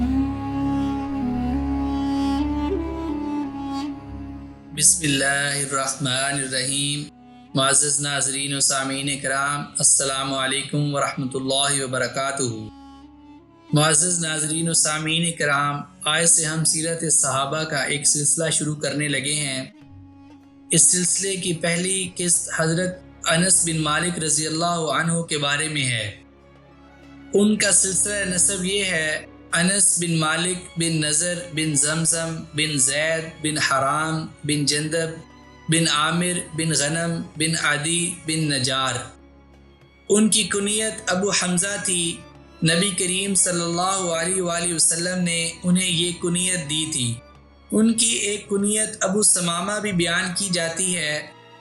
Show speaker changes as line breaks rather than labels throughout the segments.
بسم اللہ الرحمن الرحیم۔ معزز ناظرین و سامعین کرام، السلام علیکم ورحمۃ اللہ وبرکاتہ۔ معزز ناظرین و سامعین کرام، آج سے ہم سیرت صحابہ کا ایک سلسلہ شروع کرنے لگے ہیں۔ اس سلسلے کی پہلی قسط حضرت انس بن مالک رضی اللہ عنہ کے بارے میں ہے۔ ان کا سلسلہ نسب یہ ہے: انس بن مالک بن نضر بن زمزم بن زید بن حرام بن جندب بن عامر بن غنم بن عدی بن نجار۔ ان کی کنیت ابو حمزہ تھی۔ نبی کریم صلی اللہ علیہ وآلہ وسلم نے انہیں یہ کنیت دی تھی۔ ان کی ایک کنیت ابو ثمامہ بھی بیان کی جاتی ہے۔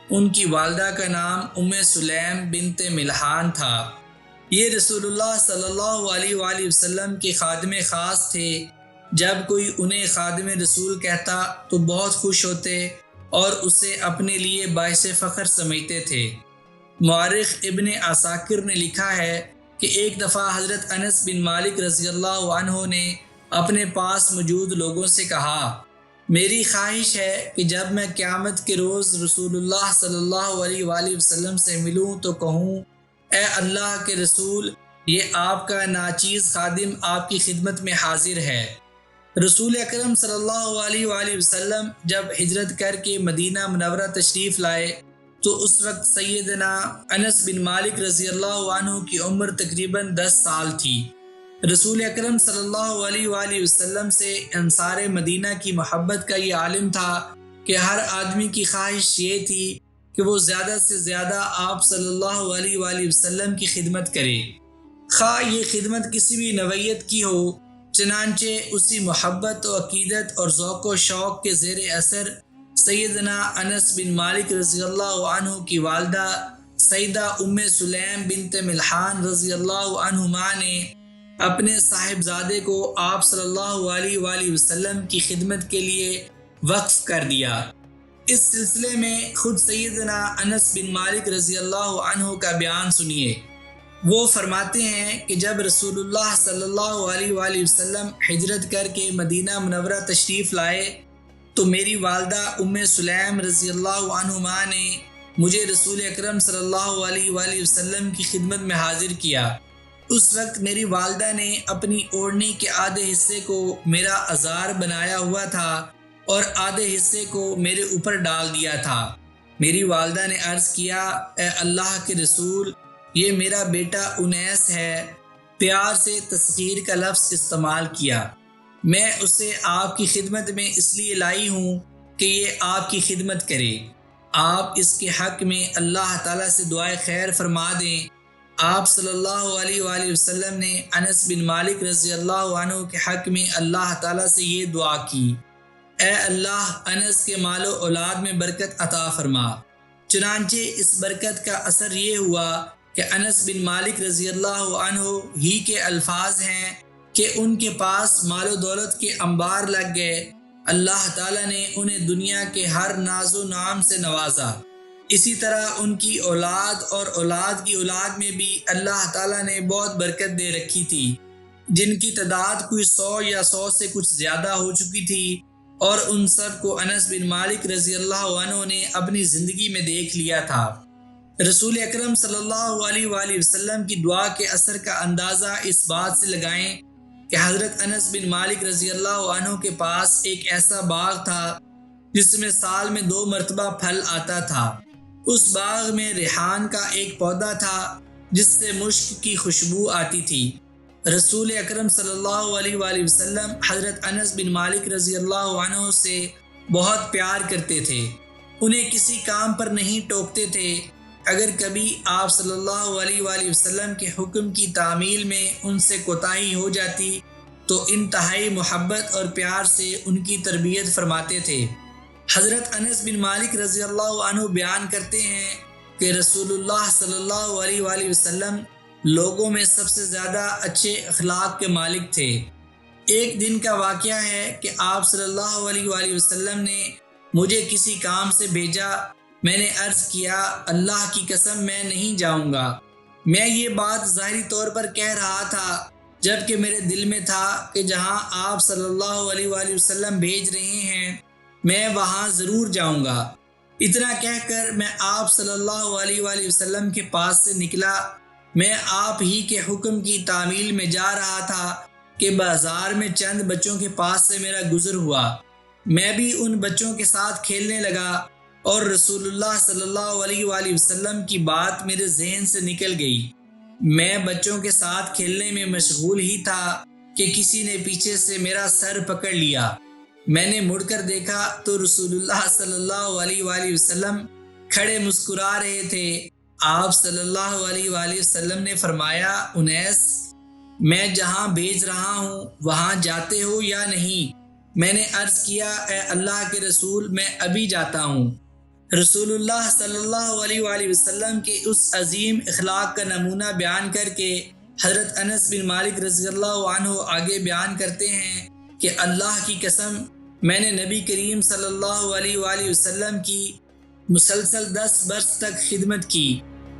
ان کی والدہ کا نام ام سلیم بنت ملحان تھا۔ یہ رسول اللہ صلی اللہ علیہ وآلہ وسلم کے خادم خاص تھے۔ جب کوئی انہیں خادم رسول کہتا تو بہت خوش ہوتے اور اسے اپنے لیے باعث فخر سمجھتے تھے۔ مورخ ابن عساکر نے لکھا ہے کہ ایک دفعہ حضرت انس بن مالک رضی اللہ عنہ نے اپنے پاس موجود لوگوں سے کہا، میری خواہش ہے کہ جب میں قیامت کے روز رسول اللہ صلی اللہ علیہ وآلہ وسلم سے ملوں تو کہوں، اے اللہ کے رسول، یہ آپ کا ناچیز خادم آپ کی خدمت میں حاضر ہے۔ رسول اکرم صلی اللہ علیہ وآلہ وسلم جب ہجرت کر کے مدینہ منورہ تشریف لائے تو اس وقت سیدنا انس بن مالک رضی اللہ عنہ کی عمر تقریباً 10 سال تھی۔ رسول اکرم صلی اللہ علیہ وآلہ وسلم سے انصار مدینہ کی محبت کا یہ عالم تھا کہ ہر آدمی کی خواہش یہ تھی کہ وہ زیادہ سے زیادہ آپ صلی اللہ علیہ وآلہ وسلم کی خدمت کرے، خواہ یہ خدمت کسی بھی نوعیت کی ہو۔ چنانچہ اسی محبت و عقیدت اور ذوق و شوق کے زیر اثر سیدنا انس بن مالک رضی اللہ عنہ کی والدہ سیدہ ام سلیم بنت ملحان رضی اللہ عنہما نے اپنے صاحبزادے کو آپ صلی اللہ علیہ وآلہ وسلم کی خدمت کے لیے وقف کر دیا۔ اس سلسلے میں خود سیدنا انس بن مالک رضی اللہ عنہ کا بیان سنیے۔ وہ فرماتے ہیں کہ جب رسول اللہ صلی اللہ علیہ وآلہ وسلم ہجرت کر کے مدینہ منورہ تشریف لائے تو میری والدہ ام سلیم رضی اللہ عنہما نے مجھے رسول اکرم صلی اللہ علیہ وآلہ وسلم کی خدمت میں حاضر کیا۔ اس وقت میری والدہ نے اپنی اوڑھنی کے آدھے حصے کو میرا ازار بنایا ہوا تھا اور آدھے حصے کو میرے اوپر ڈال دیا تھا۔ میری والدہ نے عرض کیا، اے اللہ کے رسول، یہ میرا بیٹا انیس ہے۔ پیار سے تصغیر کا لفظ استعمال کیا۔ میں اسے آپ کی خدمت میں اس لیے لائی ہوں کہ یہ آپ کی خدمت کرے۔ آپ اس کے حق میں اللہ تعالیٰ سے دعائے خیر فرما دیں۔ آپ صلی اللہ علیہ وآلہ وسلم نے انس بن مالک رضی اللہ عنہ کے حق میں اللہ تعالیٰ سے یہ دعا کی، اے اللہ، انس کے مال و اولاد میں برکت عطا فرما۔ چنانچہ اس برکت کا اثر یہ ہوا کہ انس بن مالک رضی اللہ عنہ ہی کے الفاظ ہیں کہ ان کے پاس مال و دولت کے انبار لگ گئے۔ اللہ تعالیٰ نے انہیں دنیا کے ہر ناز و نعم سے نوازا۔ اسی طرح ان کی اولاد اور اولاد کی اولاد میں بھی اللہ تعالیٰ نے بہت برکت دے رکھی تھی، جن کی تعداد کوئی 100 یا 100 سے کچھ زیادہ ہو چکی تھی، اور ان سب کو انس بن مالک رضی اللہ عنہ نے اپنی زندگی میں دیکھ لیا تھا۔ رسول اکرم صلی اللہ علیہ وآلہ وسلم کی دعا کے اثر کا اندازہ اس بات سے لگائیں کہ حضرت انس بن مالک رضی اللہ عنہ کے پاس ایک ایسا باغ تھا جس میں سال میں 2 مرتبہ پھل آتا تھا۔ اس باغ میں ریحان کا ایک پودا تھا جس سے مشک کی خوشبو آتی تھی۔ رسول اکرم صلی اللہ علیہ وآلہ وسلم حضرت انس بن مالک رضی اللہ عنہ سے بہت پیار کرتے تھے، انہیں کسی کام پر نہیں ٹوکتے تھے۔ اگر کبھی آپ صلی اللہ علیہ وآلہ وسلم کے حکم کی تعمیل میں ان سے کوتاہی ہو جاتی تو انتہائی محبت اور پیار سے ان کی تربیت فرماتے تھے۔ حضرت انس بن مالک رضی اللہ عنہ بیان کرتے ہیں کہ رسول اللہ صلی اللہ علیہ وآلہ وسلم لوگوں میں سب سے زیادہ اچھے اخلاق کے مالک تھے۔ ایک دن کا واقعہ ہے کہ آپ صلی اللہ علیہ وآلہ وسلم نے مجھے کسی کام سے بھیجا۔ میں نے عرض کیا، اللہ کی قسم میں نہیں جاؤں گا۔ میں یہ بات ظاہری طور پر کہہ رہا تھا جبکہ میرے دل میں تھا کہ جہاں آپ صلی اللہ علیہ وآلہ وسلم بھیج رہے ہیں میں وہاں ضرور جاؤں گا۔ اتنا کہہ کر میں آپ صلی اللہ علیہ وآلہ وسلم کے پاس سے نکلا۔ میں آپ ہی کے حکم کی تعمیل میں جا رہا تھا کہ بازار میں چند بچوں کے پاس سے میرا گزر ہوا۔ میں بھی ان بچوں کے ساتھ کھیلنے لگا اور رسول اللہ صلی اللہ علیہ وآلہ وسلم کی بات میرے ذہن سے نکل گئی۔ میں بچوں کے ساتھ کھیلنے میں مشغول ہی تھا کہ کسی نے پیچھے سے میرا سر پکڑ لیا۔ میں نے مڑ کر دیکھا تو رسول اللہ صلی اللہ علیہ وآلہ وسلم کھڑے مسکرا رہے تھے۔ آپ صلی اللہ علیہ وآلہ وسلم نے فرمایا، انیس، میں جہاں بھیج رہا ہوں وہاں جاتے ہو یا نہیں؟ میں نے عرض کیا، اے اللہ کے رسول، میں ابھی جاتا ہوں۔ رسول اللہ صلی اللہ علیہ وآلہ وسلم کے اس عظیم اخلاق کا نمونہ بیان کر کے حضرت انس بن مالک رضی اللہ عنہ آگے بیان کرتے ہیں کہ اللہ کی قسم، میں نے نبی کریم صلی اللہ علیہ وآلہ وسلم کی مسلسل 10 برس تک خدمت کی۔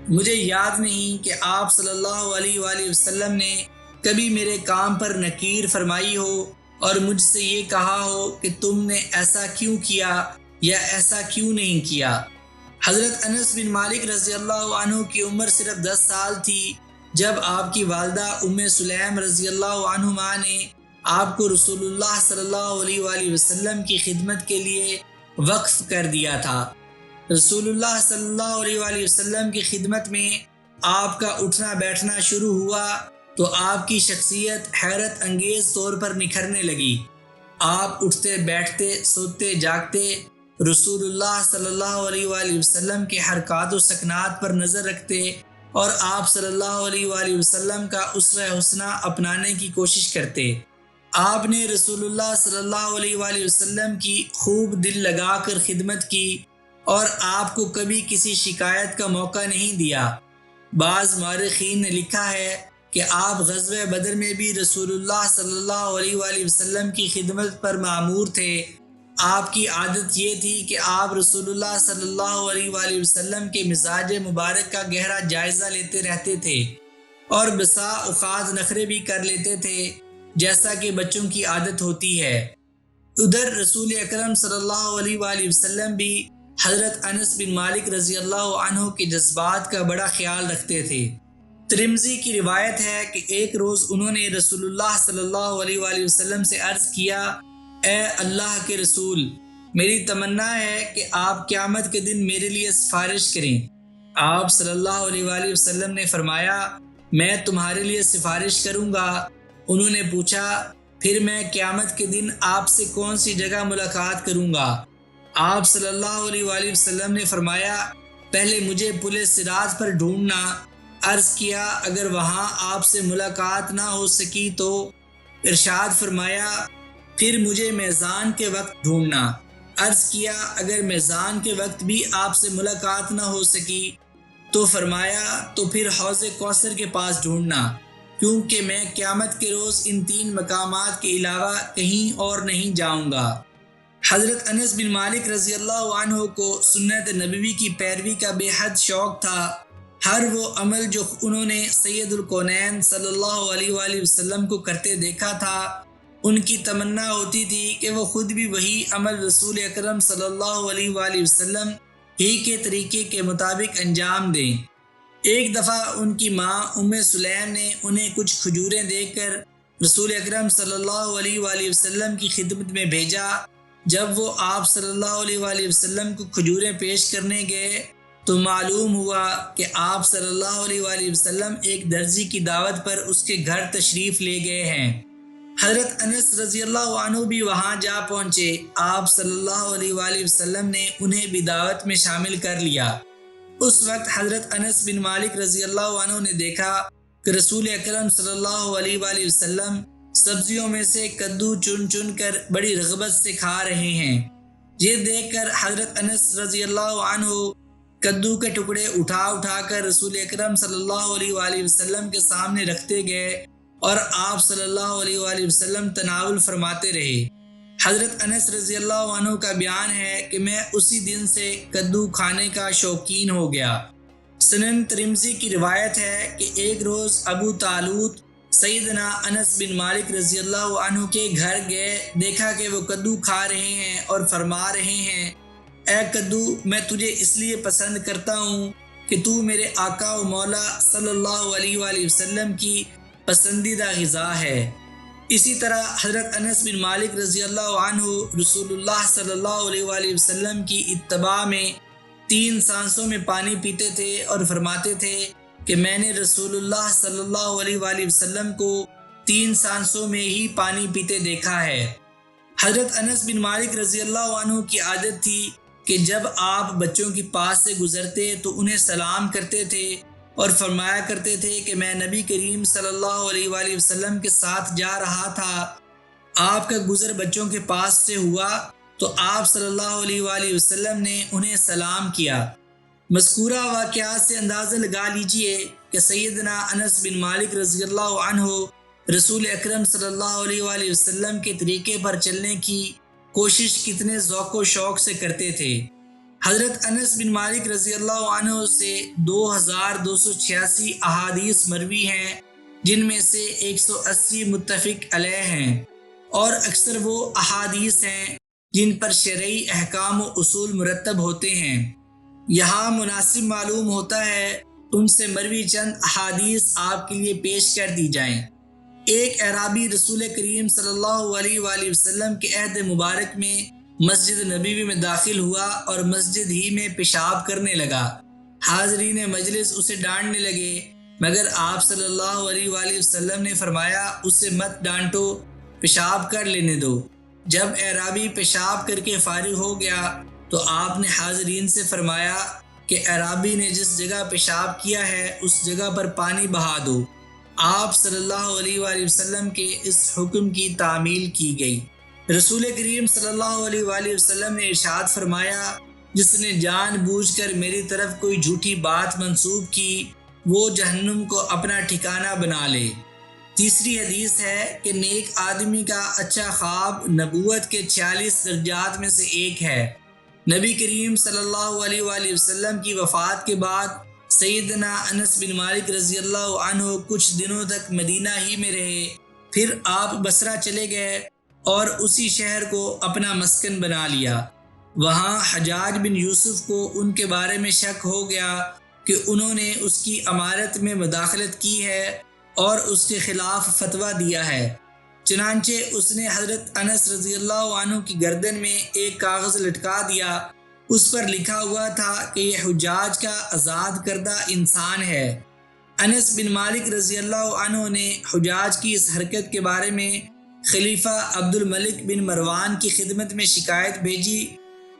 مجھے یاد نہیں کہ آپ صلی اللہ علیہ وآلہ وسلم نے کبھی میرے کام پر نکیر فرمائی ہو اور مجھ سے یہ کہا ہو کہ تم نے ایسا کیوں کیا یا ایسا کیوں نہیں کیا۔ حضرت انس بن مالک رضی اللہ عنہ کی عمر صرف 10 سال تھی جب آپ کی والدہ ام سلیم رضی اللہ عنہما نے آپ کو رسول اللہ صلی اللہ علیہ وآلہ وسلم کی خدمت کے لیے وقف کر دیا تھا۔ رسول اللہ صلی اللہ علیہ وآلہ وسلم کی خدمت میں آپ کا اٹھنا بیٹھنا شروع ہوا تو آپ کی شخصیت حیرت انگیز طور پر نکھرنے لگی۔ آپ اٹھتے بیٹھتے سوتے جاگتے رسول اللہ صلی اللہ علیہ وآلہ وسلم کے حرکات و سکنات پر نظر رکھتے اور آپ صلی اللہ علیہ وآلہ وسلم کا اسوہ حسنہ اپنانے کی کوشش کرتے۔ آپ نے رسول اللہ صلی اللہ علیہ وآلہ وسلم کی خوب دل لگا کر خدمت کی اور آپ کو کبھی کسی شکایت کا موقع نہیں دیا۔ بعض مورخین نے لکھا ہے کہ آپ غزوہ بدر میں بھی رسول اللہ صلی اللہ علیہ وآلہ وسلم کی خدمت پر مامور تھے۔ آپ کی عادت یہ تھی کہ آپ رسول اللہ صلی اللہ علیہ وآلہ وسلم کے مزاج مبارک کا گہرا جائزہ لیتے رہتے تھے اور بسا اوقات نخرے بھی کر لیتے تھے، جیسا کہ بچوں کی عادت ہوتی ہے۔ ادھر رسول اکرم صلی اللہ علیہ وآلہ وسلم بھی حضرت انس بن مالک رضی اللہ عنہ کے جذبات کا بڑا خیال رکھتے تھے۔ ترمذی کی روایت ہے کہ ایک روز انہوں نے رسول اللہ صلی اللہ علیہ وآلہ وسلم سے عرض کیا، اے اللہ کے رسول، میری تمنا ہے کہ آپ قیامت کے دن میرے لیے سفارش کریں۔ آپ صلی اللہ علیہ وآلہ وسلم نے فرمایا، میں تمہارے لیے سفارش کروں گا۔ انہوں نے پوچھا، پھر میں قیامت کے دن آپ سے کون سی جگہ ملاقات کروں گا؟ آپ صلی اللہ علیہ وآلہ وسلم نے فرمایا، پہلے مجھے پل صراط پر ڈھونڈنا۔ عرض کیا، اگر وہاں آپ سے ملاقات نہ ہو سکی تو؟ ارشاد فرمایا، پھر مجھے میزان کے وقت ڈھونڈنا۔ عرض کیا، اگر میزان کے وقت بھی آپ سے ملاقات نہ ہو سکی تو؟ فرمایا، تو پھر حوض کوثر کے پاس ڈھونڈنا، کیونکہ میں قیامت کے روز ان 3 مقامات کے علاوہ کہیں اور نہیں جاؤں گا۔ حضرت انس بن مالک رضی اللہ عنہ کو سنت نبوی کی پیروی کا بے حد شوق تھا۔ ہر وہ عمل جو انہوں نے سید الکونین صلی اللہ علیہ وآلہ وسلم کو کرتے دیکھا تھا، ان کی تمنا ہوتی تھی کہ وہ خود بھی وہی عمل رسول اکرم صلی اللہ علیہ وآلہ وسلم ہی کے طریقے کے مطابق انجام دیں۔ ایک دفعہ ان کی ماں ام سلیم نے انہیں کچھ کھجوریں دے کر رسول اکرم صلی اللہ علیہ وآلہ وسلم کی خدمت میں بھیجا۔ جب وہ آپ صلی اللہ علیہ وآلہ وسلم کو کھجوریں پیش کرنے گئے تو معلوم ہوا کہ آپ صلی اللہ علیہ وآلہ وسلم ایک درزی کی دعوت پر اس کے گھر تشریف لے گئے ہیں۔ حضرت انس رضی اللہ عنہ بھی وہاں جا پہنچے۔ آپ صلی اللہ علیہ وآلہ وسلم نے انہیں بھی دعوت میں شامل کر لیا۔ اس وقت حضرت انس بن مالک رضی اللہ عنہ نے دیکھا کہ رسول اکرم صلی اللہ علیہ وآلہ وسلم سبزیوں میں سے کدو چن چن کر بڑی رغبت سے کھا رہے ہیں۔ یہ دیکھ کر حضرت انس رضی اللہ عنہ کدو کے ٹکڑے اٹھا اٹھا کر رسول اکرم صلی اللہ علیہ وآلہ وسلم کے سامنے رکھتے گئے اور آپ صلی اللہ علیہ وآلہ وسلم تناول فرماتے رہے۔ حضرت انس رضی اللہ عنہ کا بیان ہے کہ میں اسی دن سے کدو کھانے کا شوقین ہو گیا۔ سنن ترمذی کی روایت ہے کہ ایک روز ابو طالوت سیدنا انس بن مالک رضی اللہ عنہ کے گھر گئے، دیکھا کہ وہ کدو کھا رہے ہیں اور فرما رہے ہیں، اے کدو، میں تجھے اس لیے پسند کرتا ہوں کہ تو میرے آقا و مولا صلی اللہ علیہ وآلہ وسلم کی پسندیدہ غذا ہے۔ اسی طرح حضرت انس بن مالک رضی اللہ عنہ رسول اللہ صلی اللہ علیہ وآلہ وسلم کی اتباع میں 3 سانسوں میں پانی پیتے تھے اور فرماتے تھے کہ میں نے رسول اللہ صلی اللہ علیہ وآلہ وسلم کو 3 سانسوں میں ہی پانی پیتے دیکھا ہے۔ حضرت انس بن مالک رضی اللہ عنہ کی عادت تھی کہ جب آپ بچوں کے پاس سے گزرتے تو انہیں سلام کرتے تھے اور فرمایا کرتے تھے کہ میں نبی کریم صلی اللہ علیہ وآلہ وسلم کے ساتھ جا رہا تھا، آپ کا گزر بچوں کے پاس سے ہوا تو آپ صلی اللہ علیہ وآلہ وسلم نے انہیں سلام کیا۔ مذکورہ واقعات سے اندازہ لگا لیجئے کہ سیدنا انس بن مالک رضی اللہ عنہ رسول اکرم صلی اللہ علیہ وآلہ وسلم کے طریقے پر چلنے کی کوشش کتنے ذوق و شوق سے کرتے تھے۔ حضرت انس بن مالک رضی اللہ عنہ سے 2286 احادیث مروی ہیں، جن میں سے 180 متفق علیہ ہیں، اور اکثر وہ احادیث ہیں جن پر شرعی احکام و اصول مرتب ہوتے ہیں۔ یہاں مناسب معلوم ہوتا ہے ان سے مروی چند احادیث آپ کے لیے پیش کر دی جائیں۔ ایک اعرابی رسول کریم صلی اللہ علیہ وآلہ وسلم کے عہد مبارک میں مسجد نبوی میں داخل ہوا اور مسجد ہی میں پیشاب کرنے لگا۔ حاضرین مجلس اسے ڈانٹنے لگے، مگر آپ صلی اللہ علیہ وآلہ وسلم نے فرمایا اسے مت ڈانٹو، پیشاب کر لینے دو۔ جب اعرابی پیشاب کر کے فارغ ہو گیا تو آپ نے حاضرین سے فرمایا کہ اعرابی نے جس جگہ پیشاب کیا ہے اس جگہ پر پانی بہا دو۔ آپ صلی اللہ علیہ وآلہ وسلم کے اس حکم کی تعمیل کی گئی۔ رسول کریم صلی اللہ علیہ وآلہ وسلم نے ارشاد فرمایا، جس نے جان بوجھ کر میری طرف کوئی جھوٹی بات منسوب کی وہ جہنم کو اپنا ٹھکانہ بنا لے۔ تیسری حدیث ہے کہ نیک آدمی کا اچھا خواب نبوت کے 46 درجات میں سے ایک ہے۔ نبی کریم صلی اللہ علیہ وآلہ وسلم کی وفات کے بعد سیدنا انس بن مالک رضی اللہ عنہ کچھ دنوں تک مدینہ ہی میں رہے، پھر آپ بصرہ چلے گئے اور اسی شہر کو اپنا مسکن بنا لیا۔ وہاں حجاج بن یوسف کو ان کے بارے میں شک ہو گیا کہ انہوں نے اس کی امارت میں مداخلت کی ہے اور اس کے خلاف فتویٰ دیا ہے۔ چنانچہ اس نے حضرت انس رضی اللہ عنہ کی گردن میں ایک کاغذ لٹکا دیا، اس پر لکھا ہوا تھا کہ یہ حجاج کا آزاد کردہ انسان ہے۔ انس بن مالک رضی اللہ عنہ نے حجاج کی اس حرکت کے بارے میں خلیفہ عبد الملک بن مروان کی خدمت میں شکایت بھیجی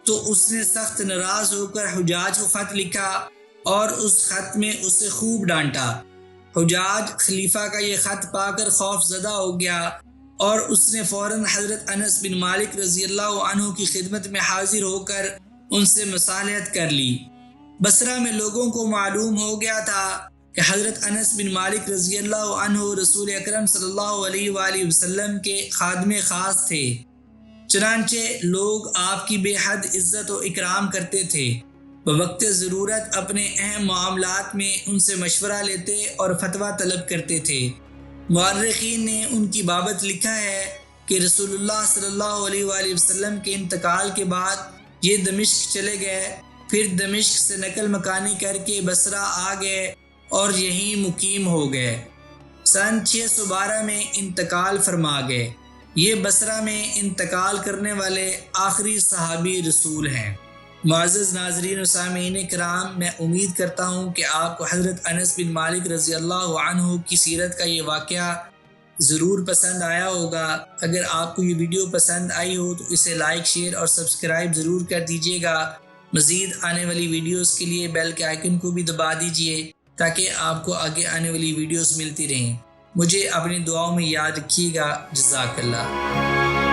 تو اس نے سخت ناراض ہو کر حجاج کو خط لکھا اور اس خط میں اسے خوب ڈانٹا۔ حجاج خلیفہ کا یہ خط پا کر خوف زدہ ہو گیا اور اس نے فوراً حضرت انس بن مالک رضی اللہ عنہ کی خدمت میں حاضر ہو کر ان سے مصالحت کر لی۔ بصرہ میں لوگوں کو معلوم ہو گیا تھا کہ حضرت انس بن مالک رضی اللہ عنہ رسول اکرم صلی اللہ علیہ وآلہ وسلم کے خادم خاص تھے، چنانچہ لوگ آپ کی بے حد عزت و اکرام کرتے تھے۔ بوقت ضرورت اپنے اہم معاملات میں ان سے مشورہ لیتے اور فتویٰ طلب کرتے تھے۔ مورخین نے ان کی بابت لکھا ہے کہ رسول اللہ صلی اللہ علیہ وآلہ وسلم کے انتقال کے بعد یہ دمشق چلے گئے، پھر دمشق سے نقل مکانی کر کے بصرہ آ گئے اور یہیں مقیم ہو گئے۔ سن 612 میں انتقال فرما گئے۔ یہ بصرہ میں انتقال کرنے والے آخری صحابی رسول ہیں۔ معزز ناظرین و سامعین کرام، میں امید کرتا ہوں کہ آپ کو حضرت انس بن مالک رضی اللہ عنہ کی سیرت کا یہ واقعہ ضرور پسند آیا ہوگا۔ اگر آپ کو یہ ویڈیو پسند آئی ہو تو اسے لائک، شیئر اور سبسکرائب ضرور کر دیجیے گا۔ مزید آنے والی ویڈیوز کے لیے بیل کے آئیکن کو بھی دبا دیجیے تاکہ آپ کو آگے آنے والی ویڈیوز ملتی رہیں۔ مجھے اپنی دعاؤں میں یاد رکھیے گا۔ جزاک اللہ۔